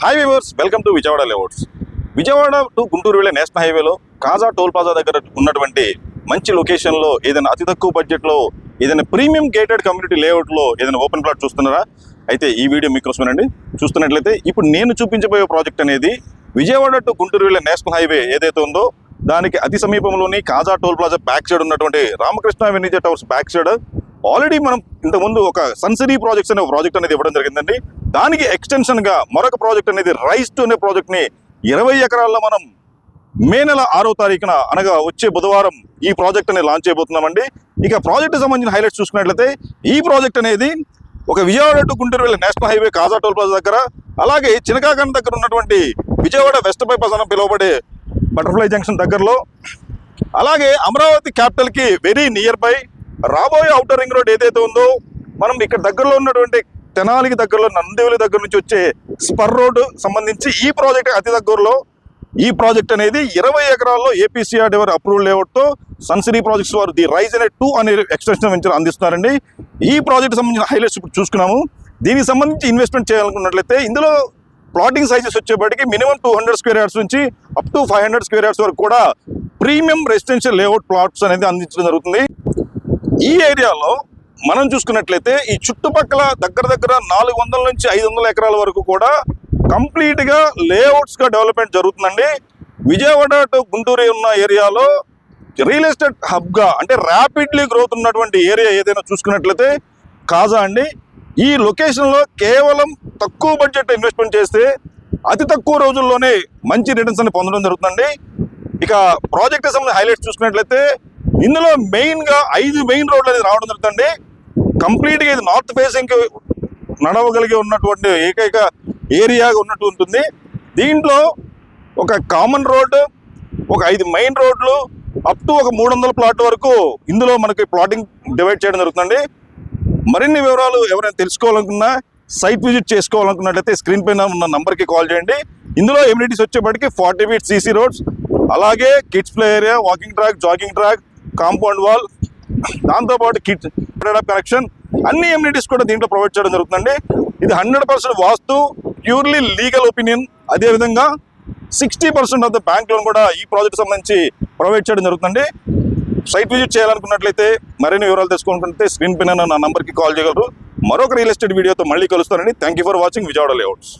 Hi viewers, welcome to Vijayawada layouts. Vijayawada to Guntur వెళ్ళే national హైవేలో కాజా toll plaza దగ్గర ఉన్నటువంటి మంచి లొకేషన్లో ఏదైనా అతి తక్కువ బడ్జెట్లో ఏదైనా ప్రీమియం గేటెడ్ కమ్యూనిటీ లేఅవుట్లో ఏదైనా ఓపెన్ ప్లాట్ చూస్తున్నారా? అయితే ఈ వీడియో మీకోసమేనండి. చూస్తున్నట్లయితే ఇప్పుడు నేను చూపించబోయే ప్రాజెక్ట్ అనేది విజయవాడ టు గుంటూరు వెళ్ళే నేషనల్ హైవే ఏదైతే ఉందో దానికి అతి సమీపంలోని Kaza toll plaza back side ఉన్నటువంటి రామకృష్ణ వెనిజే టవర్స్ బ్యాక్ సైడ్ ఆల్రెడీ మనం ఇంతకుముందు ఒక సన్సిరీ ప్రాజెక్ట్స్ అనే ప్రాజెక్ట్ అనేది ఇవ్వడం జరిగిందండి. దానికి ఎక్స్టెన్షన్ గా మరొక ప్రాజెక్ట్ అనేది రైస్ టు అనే ప్రాజెక్ట్ ని 20 ఎకరాల్లో మనం మే నెల 6వ తారీఖున అనగా వచ్చే బుధవారం ఈ ప్రాజెక్ట్ అనేది లాంచ్ చేయబోతున్నామండి. ఇక ప్రాజెక్ట్ సంబంధించిన హైలైట్స్ చూసుకున్నట్లయితే ఈ ప్రాజెక్ట్ అనేది ఒక విజయవాడ టు గుంటూరు వెళ్ళే నేషనల్ హైవే కాజా టోల్ ప్లాజా దగ్గర, అలాగే చినకాగన్ దగ్గర ఉన్నటువంటి విజయవాడ వెస్ట్ బైపాస్ అని పిలువబడే బటర్ఫ్లై జంక్షన్ దగ్గరలో, అలాగే అమరావతి క్యాపిటల్ కి వెరీ నియర్ బై, రాబోయే ఔటర్ రింగ్ రోడ్ ఏదైతే ఉందో మనం ఇక్కడ దగ్గరలో ఉన్నటువంటి తెనాలికి దగ్గరలో నందివెలి దగ్గర నుంచి వచ్చే స్పర్ రోడ్ సంబంధించి ఈ ప్రాజెక్ట్ అతి దగ్గరలో ఈ ప్రాజెక్ట్ అనేది 20 ఎకరాల్లో ఏపీసీఆర్ అప్రూవల్ లేఅవుట్తో సన్సిరీ ప్రాజెక్ట్స్ వారు ది రైజ్ అనే 2 అనే ఎక్స్టెన్షన్ వెంచర్ అందిస్తున్నారండి. ఈ ప్రాజెక్ట్ సంబంధించిన హైలైట్స్ ఇప్పుడు చూసుకున్నాము. దీనికి సంబంధించి ఇన్వెస్ట్మెంట్ చేయాలనుకున్నట్లయితే ఇందులో ప్లాటింగ్ సైజెస్ వచ్చేప్పటికి మినిమం 200 స్క్వేర్ యార్డ్స్ నుంచి అప్ టు 500 స్క్వేర్ యార్డ్స్ వరకు కూడా ప్రీమియం రెసిడెన్షియల్ లేఅవుట్ ప్లాట్స్ అనేది అందించడం జరుగుతుంది. ఈ ఏరియాలో మనం చూసుకున్నట్లయితే ఈ చుట్టుపక్కల దగ్గర 400 నుంచి 500 ఎకరాల వరకు కూడా కంప్లీట్ గా లేఅవుట్స్ గా డెవలప్మెంట్ జరుగుతుందండి. విజయవాడ టు గుంటూరు ఉన్న ఏరియాలో రియల్ ఎస్టేట్ హబ్ గా అంటే ర్యాపిడ్లీ గ్రోత్ ఉన్నటువంటి ఏరియా ఏదైనా చూసుకున్నట్లయితే కాజా అండి. ఈ లొకేషన్ లో కేవలం తక్కువ బడ్జెట్ ఇన్వెస్ట్మెంట్ చేస్తే అతి తక్కువ రోజుల్లోనే మంచి రిటర్న్స్ అని పొందడం జరుగుతుందండి. ఇక ప్రాజెక్ట్ సంబంధించిన హైలైట్స్ చూసుకున్నట్లయితే ఇందులో మెయిన్ గా 5 మెయిన్ రోడ్లు అనేది రావడం జరుగుతుంది. కంప్లీట్ గా ఇది నార్త్ ఫేసింగ్ నడవగలిగి ఉన్నటువంటి ఏకైక ఏరియాగా ఉన్నట్టు ఉంటుంది. దీంట్లో ఒక కామన్ రోడ్డు, ఒక 5 మెయిన్ రోడ్లు, అప్ టు ఒక 300 ప్లాట్ వరకు ఇందులో మనకి ప్లాటింగ్ డివైడ్ చేయడం జరుగుతుంది. మరిన్ని వివరాలు ఎవరైనా తెలుసుకోవాలనుకున్నా, సైట్ విజిట్ చేసుకోవాలనుకున్నట్లయితే స్క్రీన్ పైన ఉన్న నంబర్కి కాల్ చేయండి. ఇందులో ఎమ్యూనిటీస్ వచ్చేప్పటికి 40 ఫీట్ సీసీ రోడ్స్, అలాగే kids play area, walking track, jogging track, compound wall, దాంతోపాటు కిడ్స్ కనెక్షన్, అన్ని ఎమ్యూనిటీస్ కూడా దీంట్లో ప్రొవైడ్ చేయడం జరుగుతుందండి. ఇది 100% వాస్తు, ప్యూర్లీ లీగల్ ఒపీనియన్. అదేవిధంగా 60% ఆఫ్ ద బ్యాంక్ లోన్ కూడా ఈ ప్రాజెక్ట్ సంబంధించి ప్రొవైడ్ చేయడం జరుగుతుంది. సైట్ విజిట్ చేయాలనుకున్నట్లయితే, మరిన్ని వివరాలు తెలుసుకోవాలనుకుంటే స్క్రీన్ పైన నా నంబర్కి కాల్ చేయగలరు. మరొక రియల్ ఎస్టేట్ వీడియోతో మళ్ళీ కలుస్తానండి. Thank you for watching Vijayawada layouts.